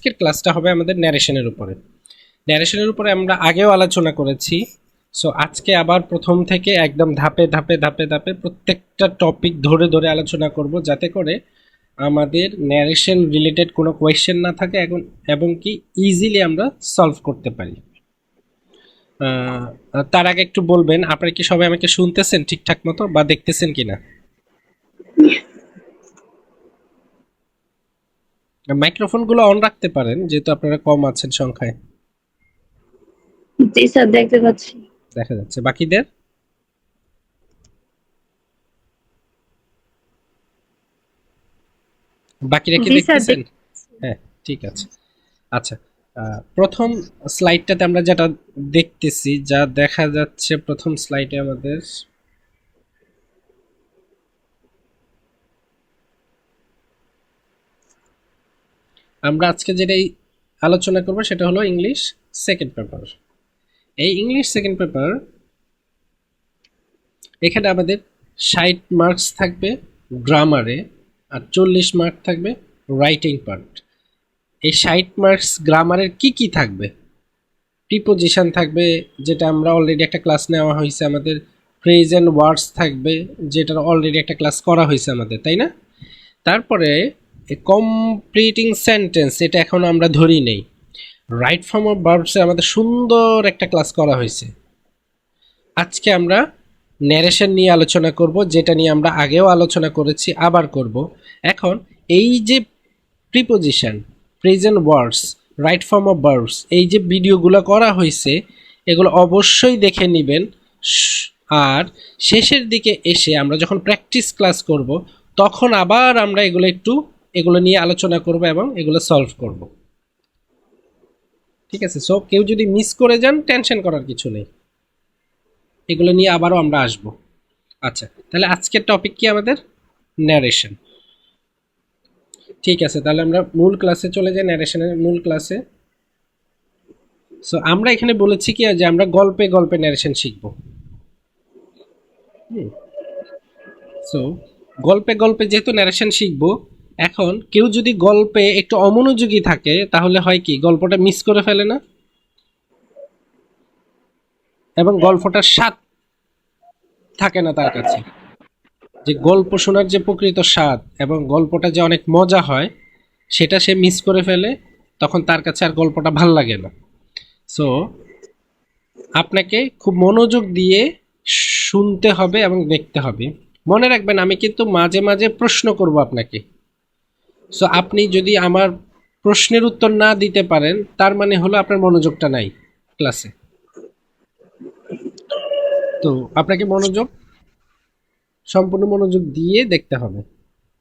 আজকের ক্লাসটা হবে আমাদের ন্যারেশনের উপরে। ন্যারেশনের উপরে আমরা আগেও আলোচনা করেছি। সো আজকে আবার প্রথম থেকে একদম ধাপে ধাপে ধাপে ধাপে প্রত্যেকটা টপিক ধরে ধরে আলোচনা করব, যাতে করে আমাদের ন্যারেশন রিলেটেড কোনো কোয়েশ্চেন না থাকে এবং কি ইজিলি আমরা সলভ করতে পারি। তার আগে একটু বলবেন, আপনারা কি সবাই আমাকে শুনতেছেন ঠিকঠাক মতো বা দেখতেছেন কিনা? মাইক্রোফোনগুলো অন রাখতে পারেন যেহেতু আপনারা কম আছেন সংখ্যায়। জি স্যার, দেখতে পাচ্ছি। দেখা যাচ্ছে বাকিদের? বাকিরা কি জি স্যার, দেখতেছেন? হ্যাঁ, ঠিক আছে। আচ্ছা, প্রথম স্লাইডটাতে আমরা যেটা দেখতেছি, যা দেখা যাচ্ছে প্রথম স্লাইডে আমাদের, আমরা আজকে যেটাই আলোচনা করব সেটা হলো ইংলিশ সেকেন্ড পেপার। এই ইংলিশ সেকেন্ড পেপার, এখানে আমাদের 60 মার্কস থাকবে গ্রামারে, আর 40 মার্ক থাকবে রাইটিং পার্ট। এই 60 মার্কস গ্রামারের কি কি থাকবে? প্রিপোজিশন থাকবে, যেটা আমরা অলরেডি একটা ক্লাস নেওয়া হয়েছে আমাদের। প্রেজেন্ট ওয়ার্ডস থাকবে, যেটার অলরেডি একটা ক্লাস করা হয়েছে আমাদের, তাই না? তারপরে কমপ্লিটিং সেন্টেন্স, এটা এখন আমরা ধরি নেই। রাইট ফর্ম অফ ভার্বসে আমাদের সুন্দর একটা ক্লাস করা হয়েছে। আজকে আমরা ন্যারেশন নিয়ে আলোচনা করব, যেটা নিয়ে আমরা আগেও আলোচনা করেছি, আবার করব। এখন এই যে preposition, present words, right form of verbs, এই যে ভিডিওগুলো করা হয়েছে, এগুলো অবশ্যই দেখে নেবেন। আর শেষের দিকে এসে আমরা যখন প্র্যাকটিস ক্লাস করব, তখন আবার আমরা এগুলো নিয়ে আলোচনা করব এবং এগুলো সলভ করব। ঠিক আছে? সো কেউ যদি মিস করে যান, টেনশন করার কিছু নেই, এগুলো নিয়ে আবারও আমরা আসব। আচ্ছা, তাহলে আজকের টপিক কি আমাদের? ন্যারেশন। ঠিক আছে, তাহলে আমরা মূল ক্লাসে চলে যাই, ন্যারেশনের মূল ক্লাসে। সো আমরা এখানে বলেছি কি যে আমরা গল্পে গল্পে ন্যারেশন শিখব। সো গল্পে গল্পে যেহেতু ন্যারেশন শিখব, এখন কেউ যদি গল্পে একটু অমনোযোগী থাকে, তাহলে হয় কি, গল্পটা মিস করে ফেলে না, এবং গল্পটার স্বাদ থাকে না তার কাছে। যে গল্প শোনার যে প্রকৃত স্বাদ এবং গল্পটা যে অনেক মজা হয়, সেটা সে মিস করে ফেলে, তখন তার কাছে আর গল্পটা ভাল লাগে না। সো আপনাকে খুব মনোযোগ দিয়ে শুনতে হবে এবং দেখতে হবে। মনে রাখবেন, আমি কিন্তু মাঝে মাঝে প্রশ্ন করব আপনাকে। সো আপনি যদি আমার প্রশ্নের উত্তর না দিতে পারেন, তার মানে হলো আপনার মনোযোগটা নাই ক্লাসে। তো আপনাকে সম্পূর্ণ মনোযোগ দিয়ে দেখতে হবে।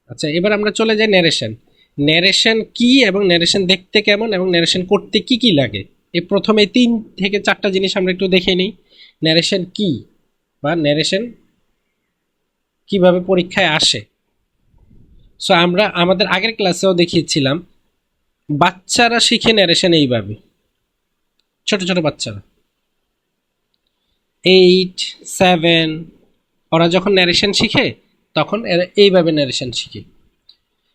আচ্ছা, এবার আমরা চলে যাই ন্যারেশন। ন্যারেশন কি এবং ন্যারেশন দেখতে কেমন এবং ন্যারেশন করতে কি কি লাগে, এই প্রথমে 3 থেকে 4টা জিনিস আমরা একটু দেখে নিই। ন্যারেশন কি, বা ন্যারেশন কিভাবে পরীক্ষায় আসে। সো আমরা আমাদের আগের ক্লাসেও দেখিয়েছিলাম, বাচ্চারা শিখে ন্যারেশন এইভাবে। ছোট ছোট বাচ্চারা 8, 7, ওরা যখন ন্যারেশন শিখে, তখন এরা এইভাবে ন্যারেশন শিখে।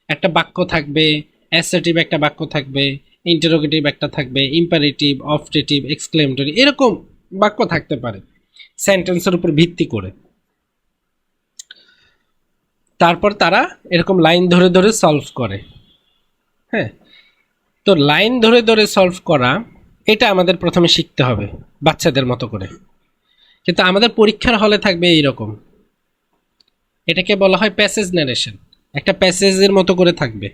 একটা বাক্য থাকবে, অ্যাসার্টিভ একটা বাক্য থাকবে, ইন্টারোগেটিভ একটা থাকবে, ইম্পারেটিভ, অবজেক্টিভ, এক্সক্লেমেটরি, এরকম বাক্য থাকতে পারে সেন্টেন্সের উপর ভিত্তি করে। তারপর তারা এরকম লাইন ধরে ধরে সলভ করে। হ্যাঁ, তো লাইন ধরে ধরে সলভ করা, এটা আমাদের প্রথমে শিখতে হবে বাচ্চাদের মতো করে। কিন্তু আমাদের পরীক্ষার হলে থাকবে এইরকম, এটাকে বলা হয় প্যাসেজ ন্যারেশন। একটা প্যাসেজের মতো করে থাকবে।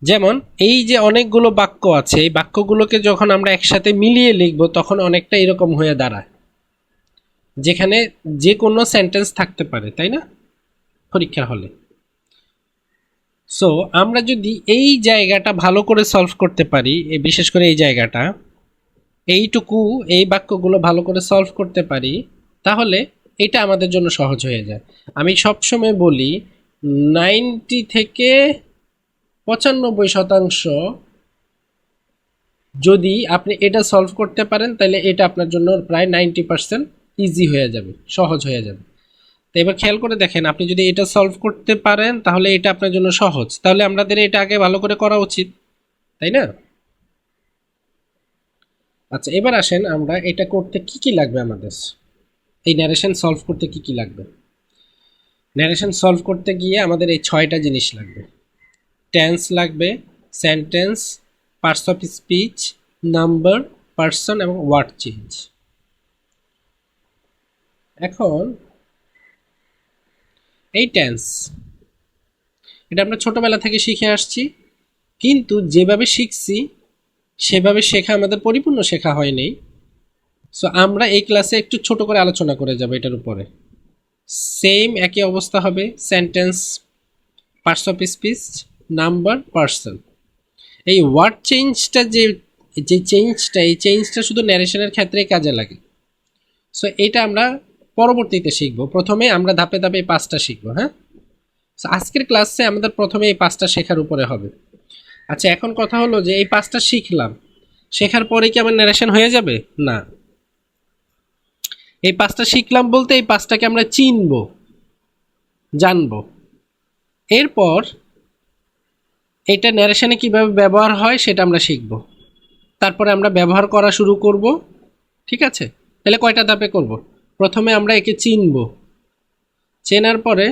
যেমন এই যে অনেকগুলো বাক্য আছে, এই বাক্যগুলোকে যখন আমরা একসাথে মিলিয়ে লিখব, তখন অনেকটা এরকম হয়ে দাঁড়ায়, যেখানে যে কোনো সেন্টেন্স থাকতে পারে, তাই না, পরীক্ষার হলে। সো আমরা যদি এই জায়গাটা ভালো করে সলভ করতে পারি, বিশেষ করে এই জায়গাটা, এইটুকু, এই বাক্যগুলো ভালো করে সলভ করতে পারি, তাহলে এটা আমাদের জন্য সহজ হয়ে যায়। আমি সবসময় বলি, 90 থেকে 95% যদি আপনি এটা সলভ করতে পারেন, তাহলে এটা আপনার জন্য প্রায় 90% ইজি হয়ে যাবে, সহজ হয়ে যাবে। তো এবার খেয়াল করে দেখেন, আপনি যদি এটা সলভ করতে পারেন, তাহলে এটা আপনার জন্য সহজ। তাহলে আমাদের এটা আগে ভালো করে করা উচিত। তাই না? আচ্ছা, এবার আসেন আমরা এটা করতে কি কি লাগবে আমাদের, এই ন্যারেশন সলভ করতে কি কি লাগবে। ন্যারেশন সলভ করতে গিয়ে আমাদের এই 6টা জিনিস লাগবে। টেন্স লাগবে, sentence, parts of speech, number, person এবং ওয়ার্ড চেঞ্জ। এখন এই টেন্স, এটা আমরা ছোটবেলা থেকে শিখে আসছি, কিন্তু যেভাবে শিখছি সেভাবে শেখা আমাদের পরিপূর্ণ শেখা হয়নি। সো আমরা এই ক্লাসে একটু ছোট করে আলোচনা করে যাব এটার উপরে। সেম একই অবস্থা হবে, sentence, parts of speech, number, person. এই ওয়ার্ড চেঞ্জটা এই চেঞ্জটা শুধু ন্যারেশনের ক্ষেত্রেই কাজে লাগে। সো এইটা আমরা পরবর্তীতে শিখবো। প্রথমে আমরা ধাপে ধাপে এই 5টা শিখবো। হ্যাঁ, সো আজকের ক্লাসে আমাদের প্রথমে এই 5টা শেখার উপরে হবে। আচ্ছা, এখন কথা হলো যে এই 5টা শিখলাম, শেখার পরে কি আমার ন্যারেশন হয়ে যাবে? না। এই 5টা শিখলাম বলতে এই 5টাকে আমরা চিনবো, জানবো। এরপর এটা ন্যারেশনে কিভাবে ব্যবহার হয় সেটা আমরা শিখব। তারপরে আমরা ব্যবহার করা শুরু করব। ঠিক আছে? তাহলে কয়টা ধাপে করব? প্রথমে আমরা একে চিনব, চেনার পরে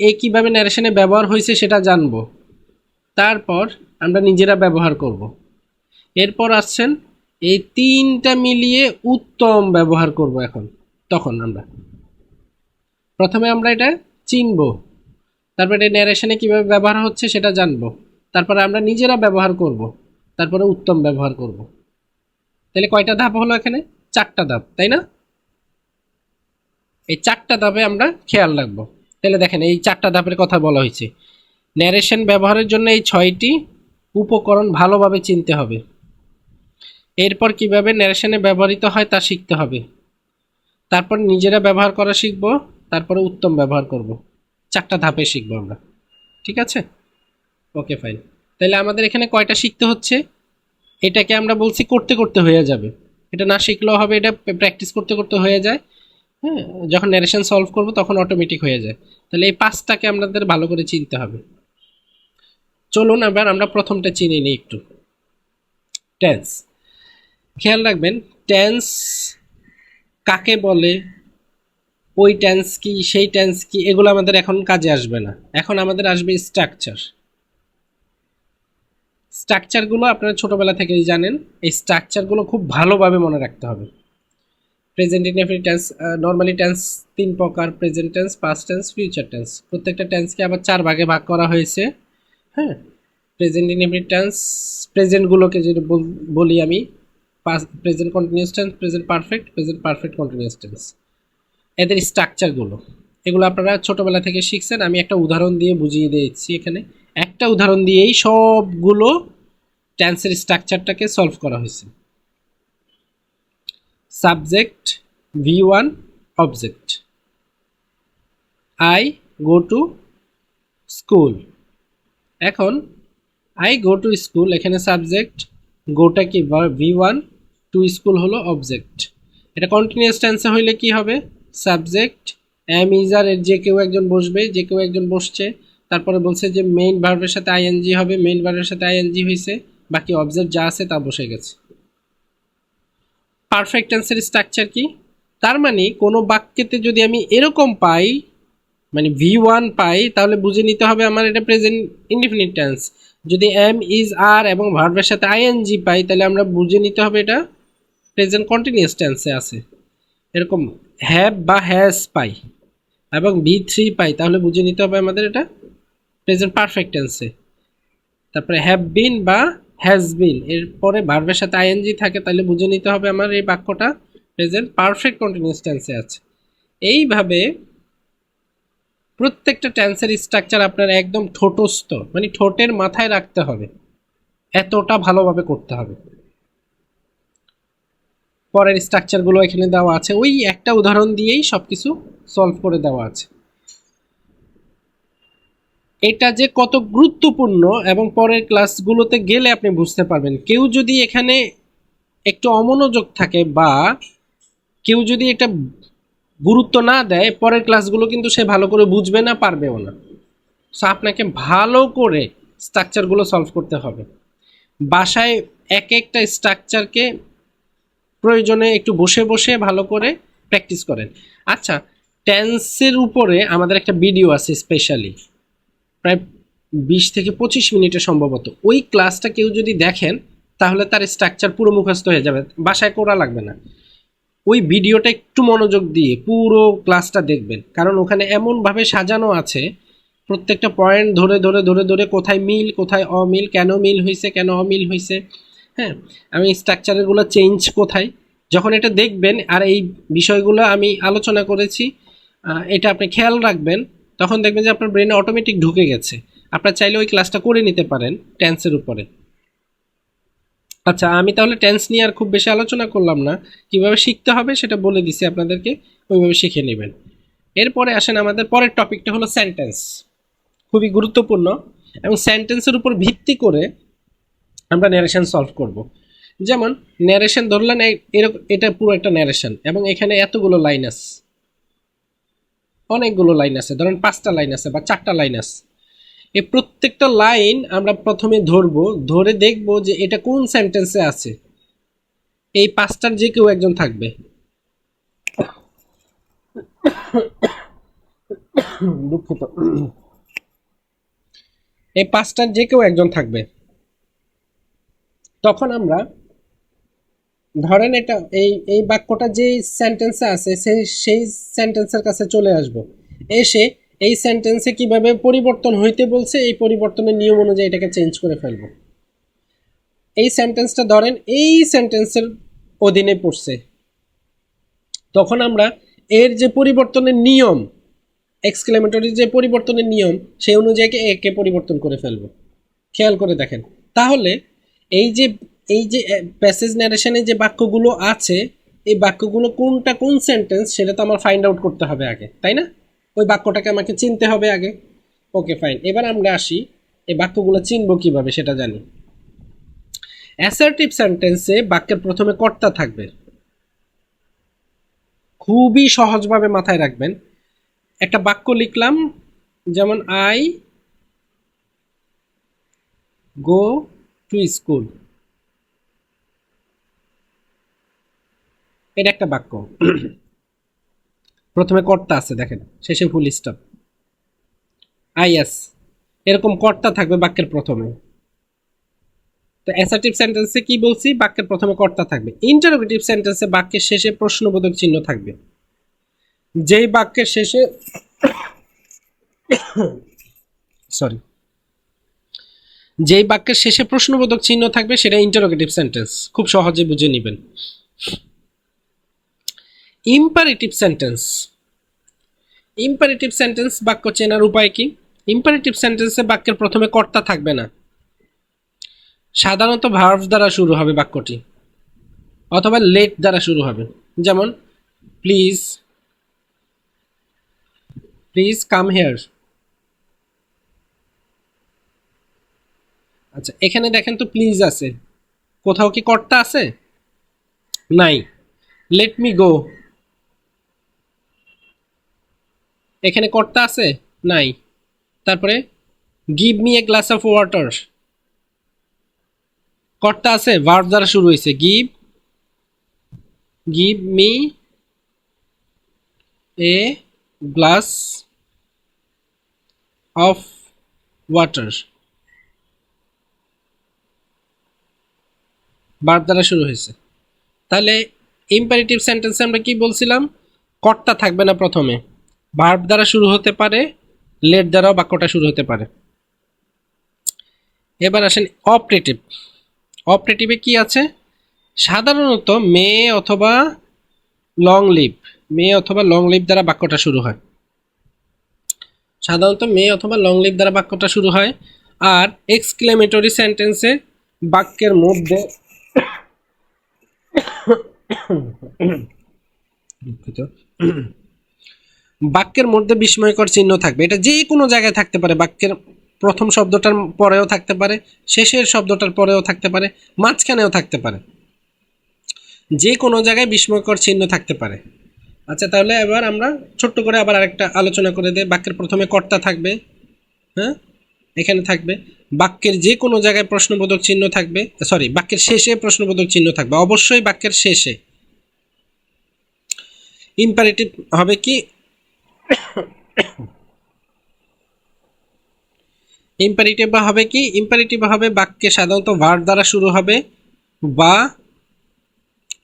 এ কীভাবে ন্যারেশনে ব্যবহার হয়েছে সেটা জানব। তারপর আমরা নিজেরা ব্যবহার করব। এরপর আসছেন এই 3টা মিলিয়ে উত্তম ব্যবহার করব। তখন আমরা প্রথমে আমরা এটা চিনব, তারপরে ন্যারেশনে কীভাবে ব্যবহার হচ্ছে সেটা জানব, তারপরে আমরা নিজেরা ব্যবহার করব, তারপরে উত্তম ব্যবহার করব। তাহলে কয়টা ধাপ হলো এখানে? 4টা ধাপ, তাই না? এই 4টা ধাপে আমরা খেয়াল রাখবো। তাহলে দেখেন এই 4টা ধাপের কথা বলা হয়েছে। ন্যারেশন ব্যবহারের জন্য এই 6টি উপকরণ ভালোভাবে চিনতে হবে। এরপর কিভাবে ন্যারেশনে ব্যবহৃত হয় তা শিখতে হবে। তারপর নিজেরা ব্যবহার করা শিখব, তারপরে উত্তম ব্যবহার করব। 4টা ধাপে শিখবো আমরা। ঠিক আছে? ওকে, ফাইন। তাহলে আমাদের এখানে কয়টা শিখতে হচ্ছে? এটাকে আমরা বলছি করতে করতে হয়ে যাবে, এটা না শিখলেও হবে, এটা প্র্যাকটিস করতে করতে হয়ে যায়। হ্যাঁ, যখন ন্যারেশন সলভ করব তখন অটোমেটিক হয়ে যায়। তাহলে এই 5টাকে আমাদের ভালো করে চিনতে হবে। চলুন এবার আমরা প্রথমটা চিনে নিই একটু। টেন্স। খেয়াল রাখবেন, টেন্স কাকে বলে, ওই টেন্স কি, সেই টেন্স কি, এগুলো আমাদের এখন কাজে আসবে না। এখন আমাদের আসবে স্ট্রাকচার। স্ট্রাকচারগুলো আপনারা ছোটবেলা থেকেই জানেন। এই স্ট্রাকচারগুলো খুব ভালোভাবে মনে রাখতে হবে। Present indefinite tense, normally tense 3 প্রকার: present tense, past tense, future tense. প্রত্যেকটা টেন্সকে আবার 4 ভাগে ভাগ করা হয়েছে। হ্যাঁ, প্রেজেন্ট ইনডেফিনিট টেন্স, প্রেজেন্টগুলোকে যদি বলি আমি, present continuous tense, present perfect, present perfect continuous tense. এদের স্ট্রাকচারগুলো এগুলো আপনারা ছোটবেলা থেকে শিখছেন। আমি একটা উদাহরণ দিয়ে বুঝিয়ে দিয়েছি। এখানে একটা উদাহরণ দিয়েই সবগুলো টেন্সের স্ট্রাকচারটাকে সলভ করা হয়েছে। Subject V1, object I go to school. এখন আই গো টু স্কুল, এখানে সাবজেক্ট, গোটা কি V1, টু স্কুল হলো অবজেক্ট। এটা কন্টিনিউয়াস টেন্সে হইলে কি হবে? সাবজেক্ট এম ইজ আর, এর যে কেউ একজন বসবে, যে কেউ একজন বসছে। তারপরে বলছে যে মেইন ভার্বের সাথে আইএনজি হবে, মেইন ভার্বের সাথে আইএনজি হয়েছে, বাকি অবজেক্ট যা আছে তা বসে গেছে। পারফেক্ট টেন্সের স্ট্রাকচার কি? তার মানে কোনো বাক্যেতে যদি আমি এরকম পাই, মানে V1 পাই, তাহলে বুঝে নিতে হবে আমার এটা প্রেজেন্ট ইনডিফিনিট টেন্স। যদি এম ইজ আর এবং ভার্বের সাথে আইএনজি পাই, তাহলে আমরা বুঝে নিতে হবে এটা প্রেজেন্ট কন্টিনিউয়াস টেন্সে আছে। এরকম হ্যাভ বা হ্যাজ পাই এবং V3 পাই, তাহলে বুঝে নিতে হবে আমাদের এটা প্রেজেন্ট পারফেক্ট টেন্সে। তারপরে হ্যাভ বিন বা হ্যাজ বিন, এরপরে ভার্বের সাথে আইএনজি থাকে, তাহলে বুঝে নিতে হবে আমার এই বাক্যটা প্রেজেন্ট পারফেক্ট কন্টিনিউয়াস টেন্সে আছে। এইভাবে প্রত্যেকটা টেন্সের স্ট্রাকচার আপনার একদম ঠোঁটস্থ, মানে ঠোঁটের মাথায় রাখতে হবে, এতটা ভালোভাবে করতে হবে। পরের স্ট্রাকচারগুলো এখানে দেওয়া আছে, ওই একটা উদাহরণ দিয়েই সবকিছু সলভ করে দেওয়া আছে। এটা যে কত গুরুত্বপূর্ণ এবং পরের ক্লাসগুলোতে গেলে আপনি বুঝতে পারবেন। কেউ যদি এখানে একটু অমনোযোগ থাকে বা কেউ যদি একটা গুরুত্ব না দেয়, পরের ক্লাসগুলো কিন্তু সে ভালো করে বুঝবে না, পারবেও না। সো আপনাকে ভালো করে স্ট্রাকচারগুলো সলভ করতে হবে। বাসায় এক একটা স্ট্রাকচারকে প্রয়োজনে একটু বসে বসে ভালো করে প্র্যাকটিস করেন। আচ্ছা, টেন্সের উপরে আমাদের একটা ভিডিও আছে স্পেশালি, প্রায় 20 থেকে 25 মিনিটের সম্ভবত। ওই ক্লাসটা কেউ যদি দেখেন তাহলে তার স্ট্রাকচার পুরো মুখস্থ হয়ে যাবে, বাসায় করা লাগবে না। ওই ভিডিওটা একটু মনোযোগ দিয়ে পুরো ক্লাসটা দেখবেন, কারণ ওখানে এমনভাবে সাজানো আছে প্রত্যেকটা পয়েন্ট ধরে ধরে ধরে ধরে কোথায় মিল কোথায় অমিল, কেন মিল হয়েছে কেন অমিল হয়েছে, হ্যাঁ, আমি স্ট্রাকচারগুলো চেঞ্জ কোথায়, যখন এটা দেখবেন আর এই বিষয়গুলো আমি আলোচনা করেছি এটা আপনি খেয়াল রাখবেন, তখন দেখবেন যে আপনার ব্রেনে অটোমেটিক ঢুকে গেছে। আপনার চাইলে ওই ক্লাসটা করে নিতে পারেন টেন্সের উপরে। আচ্ছা, আমি তাহলে টেন্স নিয়ে আর খুব বেশি আলোচনা করলাম না, কিভাবে শিখতে হবে সেটা বলে দিছি আপনাদেরকে, ওইভাবে শিখে নেবেন। এরপরে আসেন আমাদের পরের টপিকটা হলো সেন্টেন্স, খুবই গুরুত্বপূর্ণ, এবং সেন্টেন্সের উপর ভিত্তি করে আমরা ন্যারেশন সলভ করব। যেমন ন্যারেশন ধরলেন এরকম, এটা পুরো একটা ন্যারেশন এবং এখানে এতগুলো লাইন আছে, অনেকগুলো লাইন আছে, ধরেন 5টা লাইন আছে বা 4টা লাইন আছে। এই প্রত্যেকটা লাইন আমরা প্রথমে ধরবো, ধরে দেখব যে এটা কোন সেন্টেন্সে আছে। এই 5টার যে কেউ একজন থাকবে, দুঃখিত, এই 5টার যে কেউ একজন থাকবে। তখন আমরা ধরেন এটা এই বাক্যটা যে সেন্টেন্সে আছে সেই সেন্টেন্সের কাছে চলে আসব, এসে এই সেন্টেন্সে কিভাবে পরিবর্তন হইতে বলছে এই পরিবর্তনের নিয়ম অনুযায়ী এটাকে চেঞ্জ করে ফেলব। এই সেন্টেন্সটা ধরেন এই সেন্টেন্সের অধীনে পড়ছে, তখন আমরা এর যে পরিবর্তনের নিয়ম, এক্সক্লেমেটরি যে পরিবর্তনের নিয়ম সেই অনুযায়ী একে পরিবর্তন করে ফেলব। খেয়াল করে দেখেন, তাহলে এই যে প্যাসেজ ন্যারেশনে যে বাক্যগুলো আছে এই বাক্যগুলো কোনটা কোন সেন্টেন্স সেটা তো আমার ফাইন্ড আউট করতে হবে আগে, তাই না? ওই বাক্যটাকে আমাকে চিনতে হবে আগে। ওকে ফাইন, এবার আমরা আসি এই বাক্যগুলো চিনব কিভাবে সেটা জানি। অ্যাসার্টিভ সেন্টেন্সে বাক্যের প্রথমে কর্তা থাকবে, খুবই সহজভাবে মাথায় রাখবেন। একটা বাক্য লিখলাম, যেমন আই গো টু স্কুল, এটা একটা বাক্য। প্রথমে কর্তা আছে দেখেন, শেষে ফুল স্টপ, আইএস, এরকম কর্তা থাকবে বাক্যের প্রথমে। তো অ্যাসার্টিভ সেন্টেন্সে কি বলছি, বাক্যের প্রথমে কর্তা থাকবে। ইন্টারোগেটিভ সেন্টেন্সে বাক্যের শেষে প্রশ্নবোধক চিহ্ন থাকবে। যেই বাক্যের শেষে সরি যেই বাক্যের শেষে প্রশ্নবোধক চিহ্ন থাকবে সেটা ইন্টারোগেটিভ সেন্টেন্স, খুব সহজে বুঝে নেবেন। ইম্পারেটিভ সেন্টেন্স, ইম্পারেটিভ সেন্টেন্স বাক্য চেনার উপায় কি? ইম্পারেটিভ সেন্টেন্সে বাক্যের প্রথমে কর্তা থাকবে না, সাধারণত ভার্ব দ্বারা শুরু হবে বাক্যটি, অথবা লেট দ্বারা শুরু হবে। যেমন প্লিজ, প্লিজ কাম হেয়ার। আচ্ছা, এখানে দেখেন তো প্লিজ আছে, কোথাও কি কর্তা আছে? নাই। লেট মি গো, এখানে কর্তা আছে? নাই। তারপরে give me a glass of water, কর্তা আছে, ভার্ব দ্বারা শুরু হয়েছে, give, give me a glass of water, verb দ্বারা শুরু হয়েছে। তাহলে ইম্পারেটিভ সেন্টেন্সে আমরা কি বলছিলাম, কর্তা থাকবে না প্রথমে, ভার্ব দ্বারা শুরু হতে পারে, লেট দ্বারাও বাক্যটা শুরু হতে পারে। এবার আসেন অপারেটিভ। অপারেটিভে কি আছে, সাধারণত মে অথবা লং লিভ, মে অথবা লং লিভ দ্বারা বাক্যটা শুরু হয়, সাধারণত মে অথবা লং লিভ দ্বারা বাক্যটা শুরু হয়। আর এক্সক্লেমেটরি সেন্টেন্সে বাক্যের মধ্যে বাক্যের মধ্যে বিস্ময়কর চিহ্ন থাকবে, এটা যে কোনো জায়গায় থাকতে পারে, বাক্যের প্রথম শব্দটার পরেও থাকতে পারে, শেষের শব্দটার পরেও থাকতে পারে, মাঝখানেও থাকতে পারে, যে কোনো জায়গায় বিস্ময়কর চিহ্ন থাকতে পারে। আচ্ছা, তাহলে এবার আমরা ছোট্ট করে আবার আরেকটা আলোচনা করে দিই। বাক্যের প্রথমে কর্তা থাকবে, হ্যাঁ, এখানে থাকবে। বাক্যের যে কোনো জায়গায় প্রশ্নবোধক চিহ্ন থাকবে, সরি বাক্যের শেষে প্রশ্নবোধক চিহ্ন থাকবে, অবশ্যই বাক্যের শেষে। ইম্পারেটিভ হবে কি, ইম্পারেটিভ হবে কি, ইম্পারেটিভ হবে বাক্যে সাধারণত ভার্ব দ্বারা শুরু হবে বা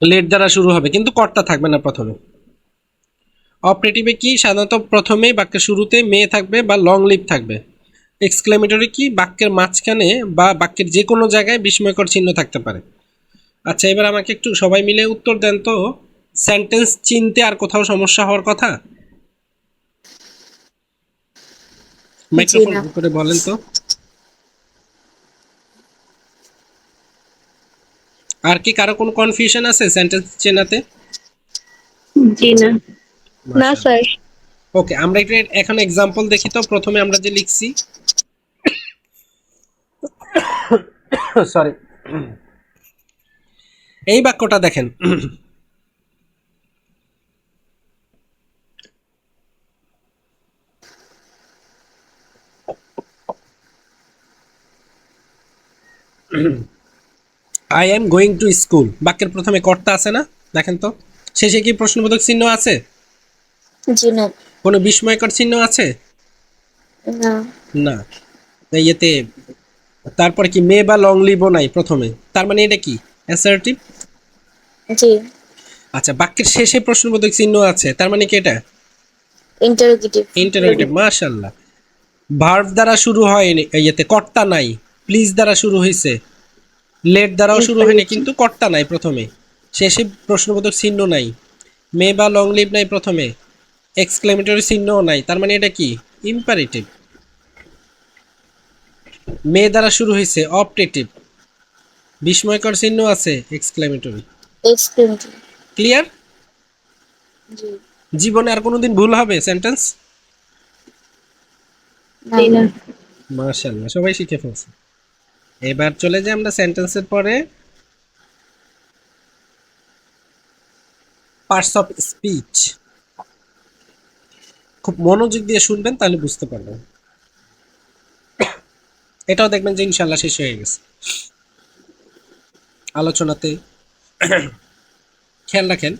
লেট দ্বারা শুরু হবে, কিন্তু কর্তা থাকবে না প্রথমে। অপারেটিভে কি সাধারণত প্রথমে বাক্যের শুরুতে মে থাকবে বা লং লিভ থাকবে। এক্সক্লেমেটরি কি বাক্যের মাঝখানে বা বাক্যের যে কোনো জায়গায় বিস্ময়কর চিহ্ন থাকতে পারে। আচ্ছা, এবার আমাকে একটু সবাই মিলে উত্তর দেন তো, সেন্টেন্স চিনতে আর কোথাও সমস্যা হওয়ার কথা? মাইক্রোফোন করে বলেন তো। আর কি কারো কোনো কনফিউশন আছে সেন্টেন্স চেনাতে? জি না। না স্যার। ওকে, আমরা একটু এখন এক্সাম্পল দেখি তো। প্রথমে আমরা যে লিখছি, সরি, এই বাক্যটা দেখেন, I am going to school. বাক্যের প্রথমে কর্তা আছে না? দেখেন তো শেষে কি প্রশ্নবোধক চিহ্ন আছে? জি না। কোনো বিস্ময়কর চিহ্ন আছে? না। না। ইয়েতে তারপরে কি মে বা লং লিভও নাই প্রথমে, তার মানে এটা কি অ্যাসার্টিভ? জি। আচ্ছা, বাক্যের শেষে প্রশ্নবোধক চিহ্ন আছে, তার মানে কি এটা ইন্টারোগেটিভ। ইন্টারোগেটিভ। মাশাআল্লাহ। ভার্ব দ্বারা শুরু হয়, ইয়েতে কর্তা নাই, প্লিজ দ্বারা শুরু হয়েছে, লেট দ্বারাও শুরু হয়নি, কিন্তু কর্তা নাই প্রথমে, শেষে প্রশ্নবোধক চিহ্ন নাই, মে বা লং লিভ নাই প্রথমে, এক্সক্লেমেটরি চিহ্নও নাই, তার মানে এটা কি ইম্পারেটিভ। মে দ্বারা শুরু হয়েছে, অপারেটিভ, বিস্ময়কর চিহ্ন আছে, এক্সক্লেমেটরি। এক্সক্লেমেটরি। ক্লিয়ার? জি। জীবনে আর কোনোদিন ভুল হবে সেন্টেন্স? না। মাশাআল্লাহ, সবাই শিখে ফেলছে। এবার চলে যাই আমরা সেন্টেন্সের পরে পার্টস অফ স্পিচ। খুব মনোযোগ দিয়ে শুনবেন, তাহলে বুঝতে পারবেন। এটাও দেখবেন যে ইনশাল্লাহ শেষ হয়ে গেছে আলোচনাতে। খেয়াল রাখেন,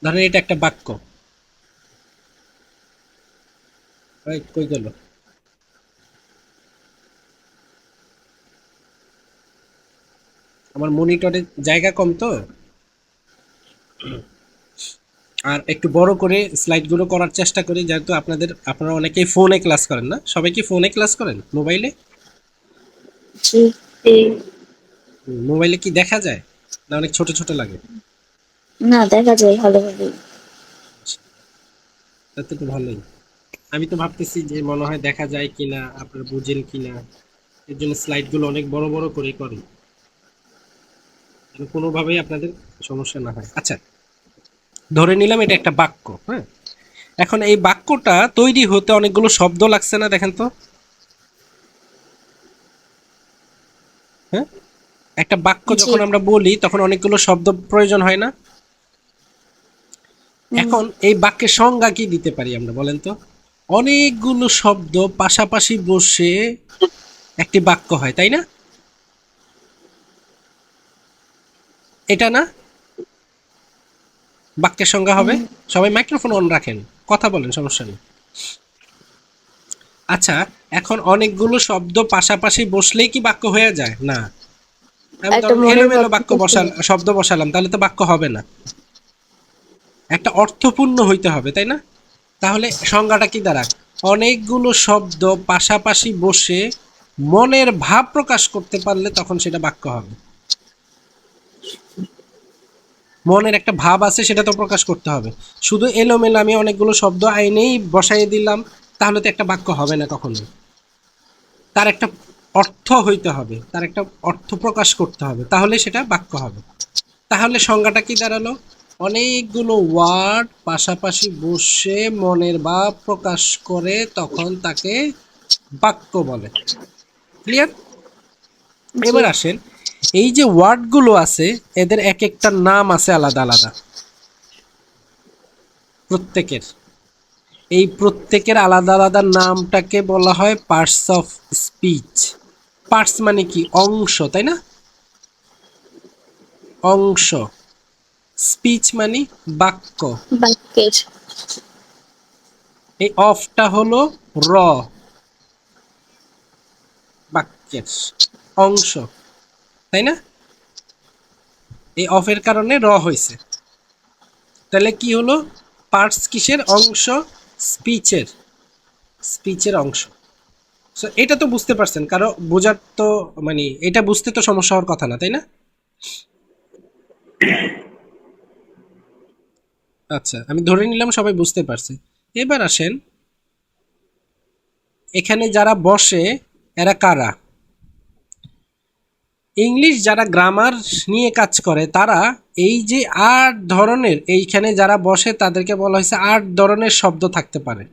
ধরেন এটা একটা বাক্য, কই গেল, আমার মনিটরে জায়গা কম তো, আর একটু বড় করে স্লাইডগুলো করার চেষ্টা করি, যেহেতু আপনারা অনেকেই ফোনে ক্লাস করেন না? সবাই কি ফোনে ক্লাস করেন, মোবাইলে? জি। মোবাইলে কি দেখা যায় না অনেক ছোট ছোট লাগে? না, দেখা যায় ভালোভাবে। তাতে তো ভালোই। আমি তো ভাবতেছি যে মনে হয় দেখা যায় কিনা, আপনারা বুঝেন কিনা, এর জন্য স্লাইডগুলো অনেক বড় বড় করে করি, যেন কোনোভাবেই আপনাদের সমস্যা না হয়। আচ্ছা, ধরে নিলাম এটা একটা বাক্য, হ্যাঁ। এখন এই বাক্যটা তৈরি হতে অনেকগুলো শব্দ লাগছে না? দেখেন তো, হ্যাঁ, একটা বাক্য যখন আমরা বলি তখন অনেকগুলো শব্দ প্রয়োজন হয় না? এখন এই বাক্যের সংজ্ঞা কি দিতে পারি আমরা, বলেন তো? অনেকগুলো শব্দ পাশাপাশি বসে একটি বাক্য হয়, তাই না? এটা না বাক্যের সংজ্ঞা হবে? সবাই মাইক্রোফোন অন রাখেন, কথা বলেন, সমস্যা নেই। আচ্ছা, এখন অনেকগুলো শব্দ পাশাপাশি বসলেই কি বাক্য হয়ে যায়? না। আমি ধরুন এলোমেলো শব্দ বসালাম, তাহলে তো বাক্য হবে না, একটা অর্থপূর্ণ হইতে হবে, তাই না? তাহলে সংজ্ঞাটা কি দাঁড়ায়? অনেকগুলো শব্দ পাশাপাশি বসে মনের ভাব প্রকাশ করতে পারলে তখন সেটা বাক্য হবে। মনের একটা ভাব আছে, সেটা তো প্রকাশ করতে হবে। শুধু এলোমেলো আমি অনেকগুলো শব্দ আইনেই বসাইয়ে দিলাম, তাহলে তো একটা বাক্য হবে না কখনো। তার একটা অর্থ হইতে হবে, তার একটা অর্থ প্রকাশ করতে হবে, তাহলে সেটা বাক্য হবে। তাহলে সংজ্ঞাটা কি দাঁড়ালো? অনেকগুলো ওয়ার্ড পাশাপাশি বসে মনের ভাব প্রকাশ করে, তখন তাকে বাক্য বলে। ক্লিয়ার? এবার আসেন, এই যে ওয়ার্ডগুলো আছে, এদের এক একটা নাম আছে আলাদা আলাদা, প্রত্যেকের। এই প্রত্যেকের আলাদা আলাদা নামটাকে বলা হয় পার্টস অফ স্পিচ। পার্টস মানে কি? অংশ, তাই না? অংশ। স্পিচ মানে বাক্য। বাক্যের। এই অফটা হলো র, বাক্যের অংশ, তাই না? এই অফের কারণে র হয়েছে। তাহলে কি হলো? পার্টস কিসের অংশ? স্পিচের, স্পিচের অংশ। সো এটা তো বুঝতে পারছেন, কারো বোঝার তো মানে এটা বুঝতে তো সমস্যা হওয়ার কথা না, তাই না? আচ্ছা, আমি ধরে নিলাম সবাই বুঝতে পারছে। এবার আসেন, এখানে যারা বসে এরা কারা? ইংলিশ যারা গ্রামার নিয়ে কাজ করে তারা এই যে ৮ ধরনের, এইখানে যারা বসে তাদেরকে বলা হয়েছে ৮ ধরনের শব্দ থাকতে পারে।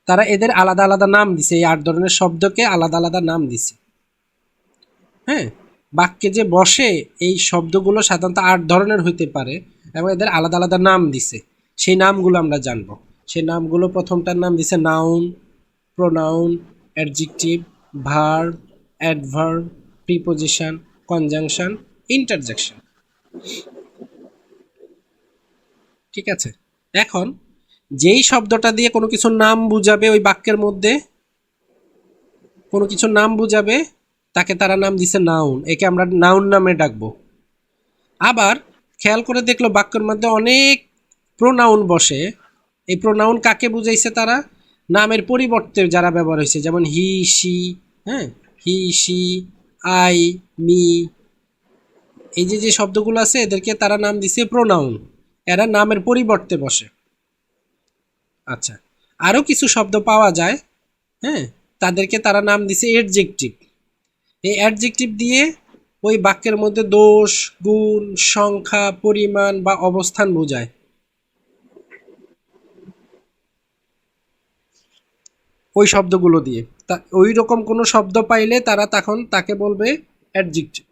তারা এদের আলাদা আলাদা নাম দিছে, এই ৮ ধরনের শব্দকে আলাদা আলাদা নাম দিছে। হ্যাঁ, বাক্যে যে বসে এই শব্দগুলো সাধারণত ৮ ধরনের হইতে পারে এবং এদের আলাদা আলাদা নাম দিছে। সেই নামগুলো আমরা জানবো। সেই নামগুলো প্রথমটার নাম দিছে noun, pronoun, adjective, verb, adverb, preposition, conjunction, interjection. ঠিক আছে? এখন যেই শব্দটা দিয়ে কোনো কিছুর নাম বুঝাবে, ওই বাক্যের মধ্যে কোনো কিছুর নাম বুঝাবে, তাকে তারা নাম দিছে নাউন। একে আমরা নাউন নামে ডাকবো। আবার খেয়াল করে দেখলো বাক্যের মধ্যে অনেক প্রোনাউন বসে। এই প্রোনাউন কাকে বুঝাইছে? তারা নামের পরিবর্তে যারা ব্যবহার হয়েছে, যেমন হি, সি, হ্যাঁ, হি, সি, আই, মি, এই যে যে শব্দগুলো আছে এদেরকে তারা নাম দিছে প্রোনাউন। এরা নামের পরিবর্তে বসে। আচ্ছা, আরও কিছু শব্দ পাওয়া যায়, হ্যাঁ, তাদেরকে তারা নাম দিছে অ্যাডজেক্টিভ। এই অ্যাডজেক্টিভ দিয়ে ওই বাক্যের মধ্যে দোষ, গুণ, সংখ্যা, পরিমাণ বা অবস্থান বোঝায়। ওই শব্দগুলো দিয়ে তা ওই রকম কোনো শব্দ পাইলে তারা তখন তাকে বলবে অ্যাডজেক্টিভ।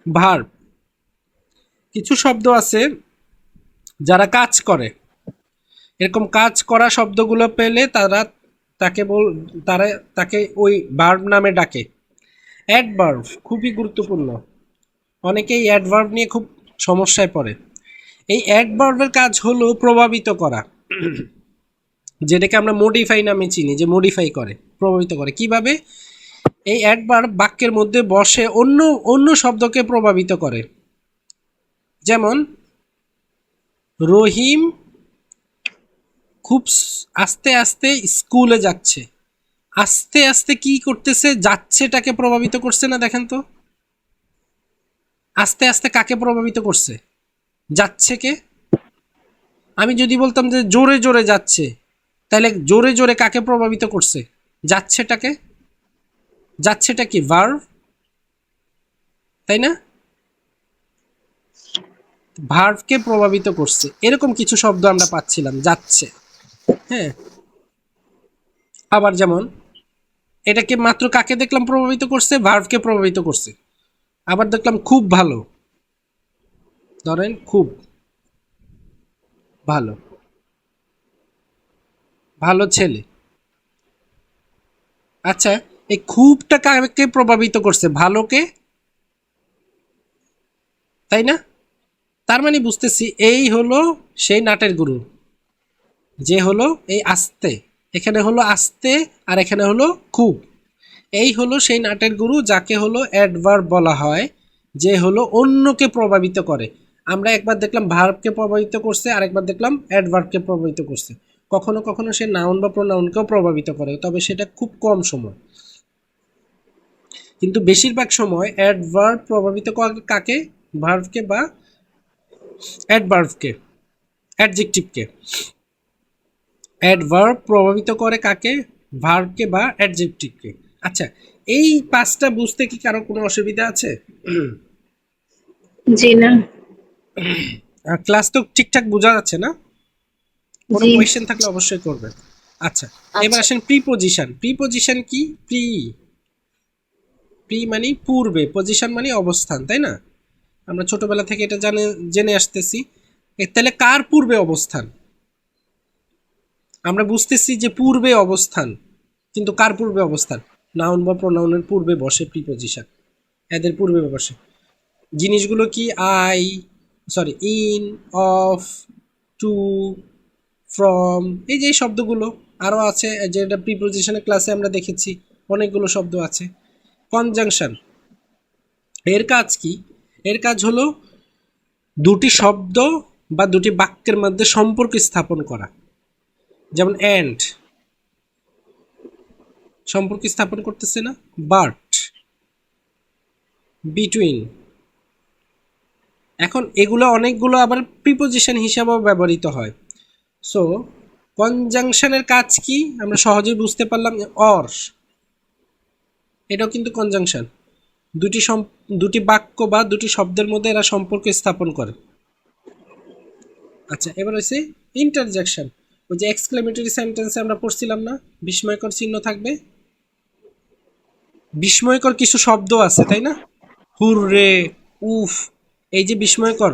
ভার্ব, কিছু শব্দ আছে যারা কাজ করে, এরকম কাজ করা শব্দগুলো পেলে তারা তাকে তারা তাকে ওই ভার্ব নামে ডাকে। অ্যাডভার্ব খুবই গুরুত্বপূর্ণ। অনেকেই অ্যাডভার্ব নিয়ে খুব সমস্যায় পড়ে। এই অ্যাডভার্বের কাজ হলো প্রভাবিত করা, যেটাকে আমরা মডিফাই নামে চিনি, যে মডিফাই করে, প্রভাবিত করে। কিভাবে? এই অ্যাডভার্ব বাক্যের মধ্যে বসে অন্য অন্য শব্দকে প্রভাবিত করে। যেমন রহিম খুব আস্তে আস্তে স্কুলে যাচ্ছে। আস্তে আস্তে কি করতেছে? যাচ্ছেটাকে প্রভাবিত করছে না? দেখেন তো, আস্তে আস্তে কাকে প্রভাবিত করছে? যাচ্ছে কে? আমি যদি বলতাম যে জোরে জোরে যাচ্ছে, তাহলে জোরে জোরে কাকে প্রভাবিত করছে? যাচ্ছেটাকে। যাচ্ছেটা কি? ভার্ব, তাই না? ভার্বকে প্রভাবিত করছে। এরকম কিছু শব্দ আমরা পাচ্ছিলাম, যাচ্ছে। হ্যাঁ, আবার যেমন এটাকে মাত্র কাকে দেখলাম প্রভাবিত করছে? ভার্বকে প্রভাবিত করছে। আবার দেখলাম খুব ভালো, ধরেন খুব ভালো, ভালো ছেলে। আচ্ছা, এই খুবটা কাকে প্রভাবিত করছে? ভালোকে, তাই না? তার মানে বুঝতেছি এই হলো সেই নাটের গুরু, যে হলো এই আস্তে, এখানে হলো আস্তে আর এখানে হলো খুব। এই হলো সেই নাটের গুরু যাকে হলো অ্যাডভার্ব বলা হয়, যে হলো অন্যকে প্রভাবিত করে। আমরা একবার দেখলাম ভার্বকে প্রভাবিত করছে, আরেকবার দেখলাম অ্যাডভার্বকে প্রভাবিত করছে। কখনো কখনো সে নাউন বা প্রোনাউনকেও প্রভাবিত করে, তবে সেটা খুব কম সময়। কিন্তু বেশিরভাগ সময় অ্যাডভার্ব প্রভাবিত করে কাকে? ভার্বকে বা অ্যাডভার্বকে, অ্যাডজেক্টিভকে। অ্যাডভার্ব প্রভাবিত করে কাকে? ভার্বকে বা অ্যাডজেক্টিভকে। আচ্ছা, এই পাঁচটা বুঝতে কি কারো কোনো অসুবিধা আছে? জি না। ক্লাস তো ঠিকঠাক বোঝা যাচ্ছে না? কোনো জি। কোয়েশ্চেন থাকলে অবশ্যই করবেন। আচ্ছা, এবার আচ্ছা। আসেন প্রিপোজিশন। প্রিপোজিশন কি? প্রি, প্রি মানে পূর্বে, পজিশন মানে অবস্থান, তাই না? আমরা ছোটবেলা থেকে এটা জেনে আসতেছি। তাহলে কার পূর্বে অবস্থান? আমরা বুঝতেছি যে পূর্বে অবস্থান, কিন্তু কার পূর্বে অবস্থান? নাউন বা প্রোনাউনের পূর্বে বসে প্রিপোজিশন, এদের পূর্বে বসে। জিনিসগুলো কি? I, sorry, in, of, to, from, এই যে এই শব্দগুলো আরও আছে, যেটা প্রিপোজিশনের ক্লাসে আমরা দেখেছি, অনেকগুলো শব্দ আছে। কনজাংশন এর কাজ কি? এর কাজ হলো দুটি শব্দ বা দুটি বাক্যের মধ্যে সম্পর্ক স্থাপন করা। যেমন অ্যান্ড সম্পর্ক স্থাপন করতেছে না, বাট, বিটুইন। এখন এগুলো অনেকগুলো আবার প্রিপোজিশন হিসাবেও ব্যবহৃত হয়। সো কনজাংশনের কাজ কি আমরা সহজেই বুঝতে পারলাম। অর, এটাও কিন্তু কনজাংশন, দুটি বাক্য বা দুটি শব্দের মধ্যে এরা সম্পর্ক স্থাপন করে। আচ্ছা, এবার হচ্ছে ইন্টারজেকশন। ওই যে এক্সক্লেমেটরি সেন্টেন্সে আমরা পড়ছিলাম না, বিস্ময়কর চিহ্ন থাকবে। বিস্ময়কর কিছু শব্দ আছে তাই না? হুররে, উফ, এই যে বিস্ময়কর,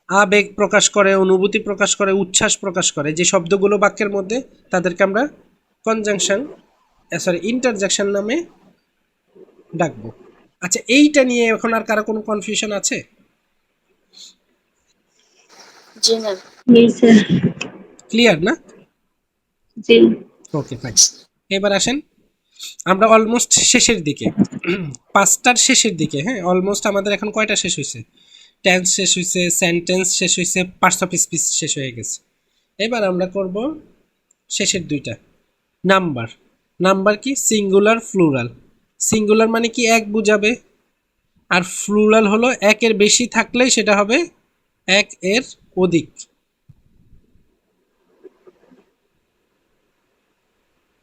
আবেগ প্রকাশ করে, অনুভূতি প্রকাশ করে, উচ্ছ্বাস প্রকাশ করে যে শব্দগুলো বাক্যের মধ্যে, তাদেরকে আমরা কনজাংশন, সরি, ইন্টারজেকশন নামে ডাকবো। আচ্ছা, এইটা নিয়ে এখন আর কারো কোনো কনফিউশন আছে? জি না। জি স্যার। ক্লিয়ার না? জি। ওকে, ফাইন। এবার আসেন, আমরা অলমোস্ট শেষের দিকে, পাঁচটার শেষের দিকে। হ্যাঁ, অলমোস্ট আমাদের এখন কয়টা শেষ হয়েছে? টেন্স শেষ হয়েছে, সেন্টেন্স শেষ হয়েছে, পার্টস অফ স্পিচ শেষ হয়ে গেছে। এবার আমরা করব শেষের দুইটা। নাম্বার। নাম্বার কি? Singular, pleural. সিঙ্গুলার মানে কি? এক বুঝাবে, আর ফ্লুরাল হলো একের বেশি থাকলেই সেটা হবে এক এর অধিক।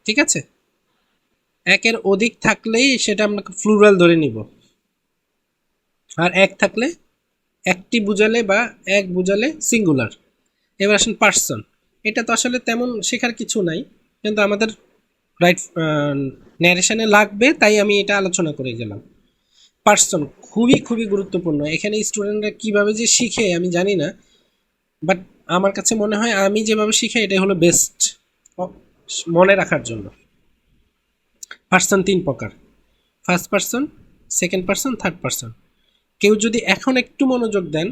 ঠিক আছে? একের অধিক থাকলেই সেটা আমরা ফ্লুরাল ধরে নিব, আর এক থাকলে, একটি বুঝালে বা এক বুঝালে সিঙ্গুলার। এবার আসেন পার্সন। এটা তো আসলে তেমন শেখার কিছু নাই, কিন্তু আমাদের রাইট ন্যারেশনে লাগবে, তাই আমি এটা আলোচনা করে গেলাম। পার্সন খুবই খুবই গুরুত্বপূর্ণ। এখানে স্টুডেন্টরা কিভাবে যে শিখে আমি জানি না, বাট আমার কাছে মনে হয় আমি যেভাবে শিখে এটাই হলো বেস্ট মনে রাখার জন্য। পার্সন তিন প্রকার: first person, second person, third person. কেউ যদি এখন একটু মনোযোগ দেন,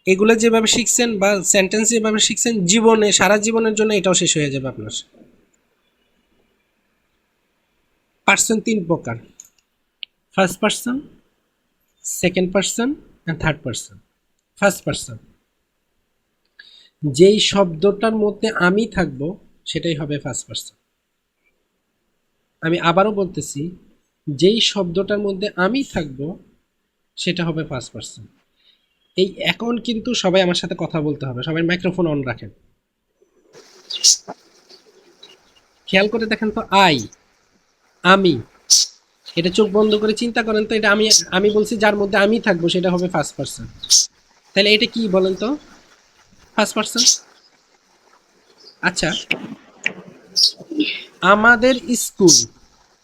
এগুলো যেভাবে শিখছেন বা সেন্টেন্স যেভাবে শিখছেন, জীবনে, সারা জীবনের জন্য এটাও শেষ হয়ে যাবে আপনার। পার্সন তিন প্রকার: first person, second person and third person. First person, যেই শব্দটার মধ্যে আমি থাকবো সেটাই হবে ফার্স্ট পার্সন। আমি আবারও বলতেছি, যেই শব্দটার মধ্যে আমি থাকবো সেটা হবে ফার্স্ট পার্সন। এই এখন কিন্তু সবাই আমার সাথে কথা বলতে হবে, সবাই মাইক্রোফোন অন রাখেন। খেয়াল করে দেখেন তো, আমি, এটা চোখ বন্ধ করে চিন্তা করেন তো, এটা আমি, আমি বলছি যার মধ্যে আমি থাকবো সেটা হবে ফার্স্ট পার্সন। তাহলে এটা কি বলেন তো? First person. আচ্ছা, আমাদের স্কুল,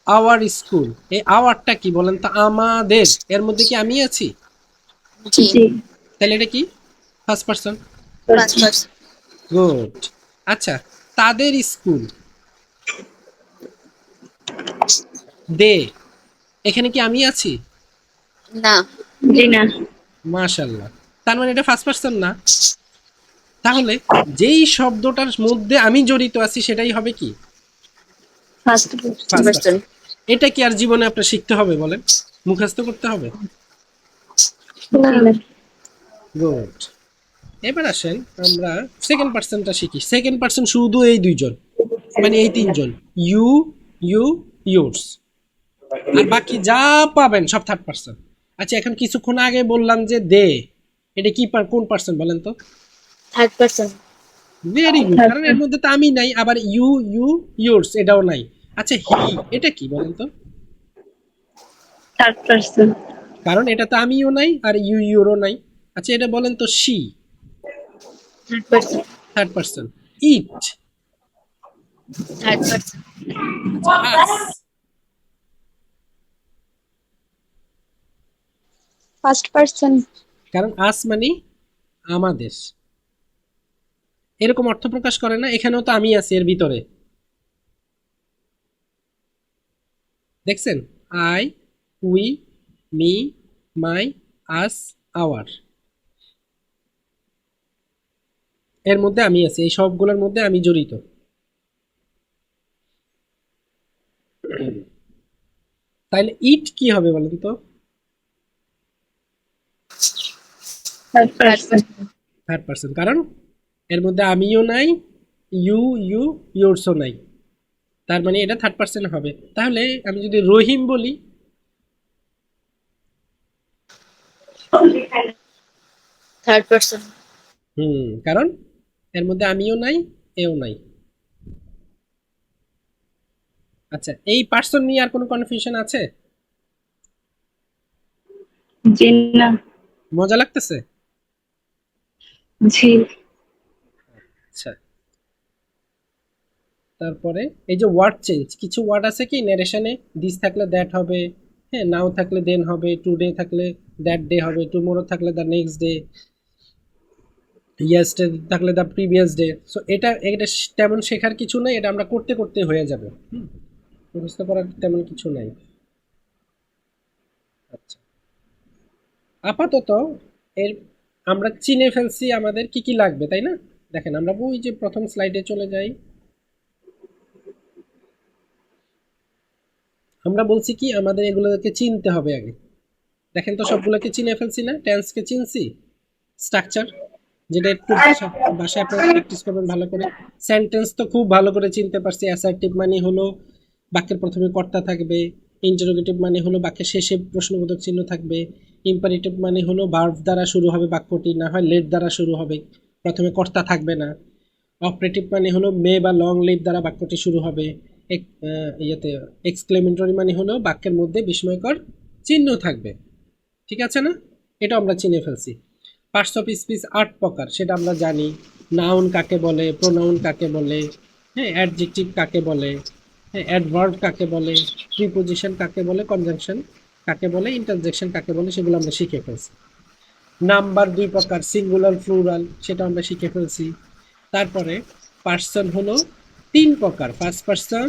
আওয়ার স্কুল, এই আওয়ারটা কি বলেন তো? আমাদের, এর মধ্যে কি আমি আছি? জি। জি। তাহলে এটা কি? First person. First person. Good. আচ্ছা, তাদের স্কুল, দে, এখানে কি আমি আছি? না। জি না। মাশাআল্লাহ, তার মানে এটা ফার্স্ট পার্সন না। তাহলে যেই শব্দটার মধ্যে আমি জড়িত আছি সেটাই হবে কি? First first person. পার্সন। এটা কি আর জীবনে আপনার শিখতে হবে বলেন? মুখস্থ করতে হবে? না। গুড। এবার আসেন আমরা সেকেন্ড পার্সনটা শিখি। সেকেন্ড পার্সন শুধু এই দুইজন, মানে এই তিনজন, ইউ, ইউ, ইউরস, আর বাকি যা পাবেন সব থার্ড পার্সন। আচ্ছা, এখন কিছুক্ষণ আগে বললাম যে দে, এটা কি কোন পার্সন বলেন তো? Third person. ভেরি গুড, কারণ এর মধ্যে তো আমি নাই, আবার ইউ, ইউ, ইউরস এটাও নাই। আচ্ছা, হি, এটা কি বলেন তো? Third person. কারণ এটা তো আমিও নাই আর ইউ, ইউরও নাই। আচ্ছা, এটা বলেন তো, she, third person. Third person. It, third person. Us, first person. কারণ আস মানে আমাদের, এরকম অর্থ প্রকাশ করে না? এখানেও তো আমি আছি এর ভিতরে। দেখছেন, I, we, me, my, us, our, এর মধ্যে আমি আছি, এই সবগুলোর মধ্যে আমি জড়িত। তাইলে ইট কি হবে বলেন তো? Third third person. Person. Third person, কারণ এর মধ্যে আমিও নাই, ইউ ইউ ইয়োরসও নাই, তার মানে এটা থার্ড পার্সন হবে। তাহলে আমি যদি রহিম বলি, থার্ড পার্সন। কারণ এর মধ্যে আমিও নাই, এও নাই। আচ্ছা, এই পার্সন নিয়ে আর কোনো কনফিউশন আছে? জি না। মজা লাগতেছে? জি। আচ্ছা, তারপরে এই যে ওয়ার্ড চেঞ্জ, কিছু ওয়ার্ড আছে কি ন্যারেশনে, দিস থাকলে দ্যাট হবে, হ্যাঁ, নাও থাকলে দেন হবে, টুডে থাকলে দ্যাট ডে হবে, টুমোরো থাকলে দ্য নেক্সট ডে, ইয়েস্টারডে থাকলে দ্য প্রিভিয়াস ডে। সো এটা এটা তেমন শেখার কিছু নেই, এটা আমরা করতে করতে হয়ে যাবে, মুখস্থ করার তেমন কিছু নাই। আচ্ছা, আপাতত এর আমরা চিনে ফেলছি আমাদের কি কি লাগবে, তাই না? দেখেন, আমরা ওই যে প্রথম স্লাইডে চলে যাই, আমরা বলছি কি আমাদের এগুলোকে চিনতে হবে আগে। দেখেন তো সবগুলোকে চিনে ফেলছি না? টেন্সকে চিনছি, স্ট্রাকচার, যেটা একটু বাসায় আপনারা প্র্যাকটিস করবেন ভালো করে। সেন্টেন্স তো খুব ভালো করে চিনতে পারছি। অ্যাসার্টিভ মানে হলো বাক্যের প্রথমে কর্তা থাকবে, ইন্টারোগেটিভ মানে হলো বাক্যের শেষে প্রশ্নবোধক চিহ্ন থাকবে, ইম্পারেটিভ মানে হলো ভার্ব দ্বারা শুরু হবে বাক্যটি, না হয় লেট দ্বারা শুরু হবে, প্রথমে কর্তা থাকবে না। অপারেটিভ মানে হলো মে বা লং লিভ দ্বারা বাক্যটি শুরু হবে। ইয়েতে এক্সক্লেমেটরি মানে হলো বাক্যের মধ্যে বিস্ময়কর চিহ্ন থাকবে। ঠিক আছে না? এটা আমরা চিনে ফেলছি। পার্টস অফ স্পিচ ৮ প্রকার, সেটা আমরা জানি। নাউন কাকে বলে, প্রোনাউন কাকে বলে, হ্যাঁ, অ্যাডজেক্টিভ কাকে বলে, হ্যাঁ, অ্যাডভার্ব কাকে বলে, প্রিপোজিশন কাকে বলে, কনজাংশন কাকে বলে, ইন্টারজেকশন কাকে বলে, সেগুলো আমরা শিখে ফেলছি। নাম্বার ২ প্রকার, সিঙ্গুলার, প্লুরাল, সেটা আমরা শিখে ফেলছি। তারপরে পার্সন হলো ৩ প্রকার, first person,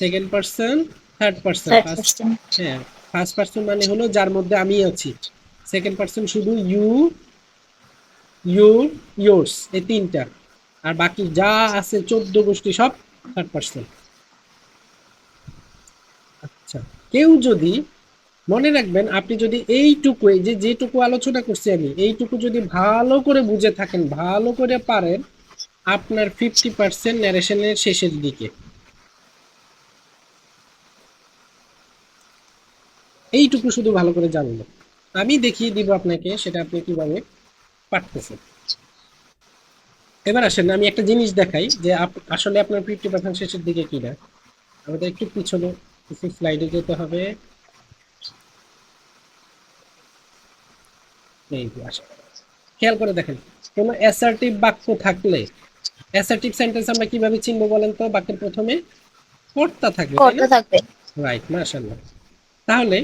second person, third person. Third person. হ্যাঁ, ফার্স্ট পার্সন মানে হলো যার মধ্যে আমি আছি, সেকেন্ড পার্সন শুধু ইউ, ইউর, ইয়োর্স, এই তিনটা, আর বাকি যা আছে ১৪ গোষ্ঠী সব থার্ড পার্সন। আচ্ছা, কেউ যদি মনে রাখবেন, আপনি যদি এইটুকু, এই যে যেটুকু আলোচনা করছি আমি, এইটুকু যদি ভালো করে বুঝে থাকেন, ভালো করে পারেন, আপনার 50% ন্যারেশনের শেষের দিকে। এইটুকু শুধু ভালো করে জানবেন, আমি দেখিয়ে দিব আপনাকে সেটা আপনি কিভাবে পারতেছেন। এবার আসেন আমি একটা জিনিস দেখাই যে আসলে আপনার 50% শেষের দিকে কিনা। আমাদের একটু পিছনে কিছু স্লাইডে যেতে হবে। এই যে আসেন, খেয়াল করে দেখেন, কোনো অ্যাসার্টিভ বাক্য থাকলে, অ্যাসার্টিভ সেন্টেন্স আমরা কিভাবে চিনবো বলেন তো? বাক্যের প্রথমে কর্তা থাকবে, তাই না? কর্তা থাকবে। রাইট, মাশাআল্লাহ। তাহলে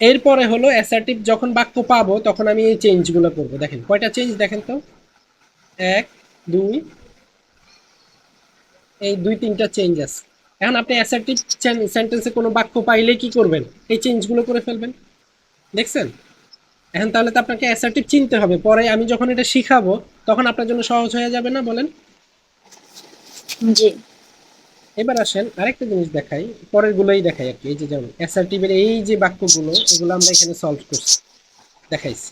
এরপরে হলো অ্যাসার্টিভ যখন বাক্য পাবো তখন আমি এই চেঞ্জগুলো করবো। দেখেন কয়টা চেঞ্জ দেখেন তো, ১, ২, এই ২-৩টা চেঞ্জ আছে। এখন আপনি অ্যাসার্টিভ সেন্টেন্সে কোনো বাক্য পাইলে কি করবেন? এই চেঞ্জগুলো করে ফেলবেন। দেখছেন? এখন তাহলে তো আপনাকে অ্যাসার্টিভ চিনতে হবে, পরে আমি যখন এটা শিখাবো তখন আপনার জন্য সহজ হয়ে যাবে না, বলেন? জি। এবার আসেন আরেকটা জিনিস দেখাই, পরের গুলোই দেখাই আর কি। এই যে যেমন অ্যাসার্টিভের এই যে বাক্যগুলো, এগুলো আমরা এখানে সলভ করছি, দেখাইছি।